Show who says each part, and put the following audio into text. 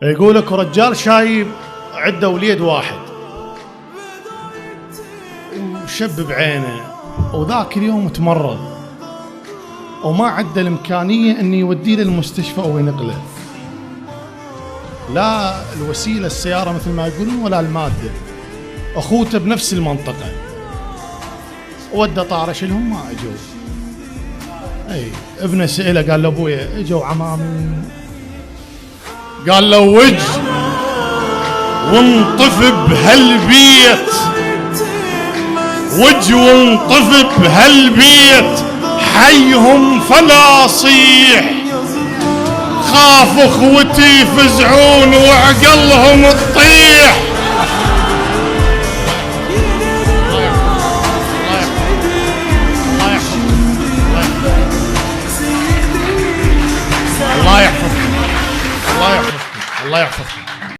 Speaker 1: يقولك رجال شايب عنده وليد واحد وشب بعينه، وذاك اليوم تمرض وما عنده الإمكانية أن يوديه للمستشفى أو ينقله، لا الوسيلة السيارة مثل ما يقولون ولا المادة. أخوته بنفس المنطقة ودى طارش لهم ما أجوا. أي ابنه سئله قال له أبويا أجوا عمامي، قال له وج وانطف بهالبيت، وج وانطف بهالبيت، حيهم فلا صيح، خاف اخوتي يفزعون وعقلهم تطيح. الله يحفظك، الله يحفظك، الله يحفظك.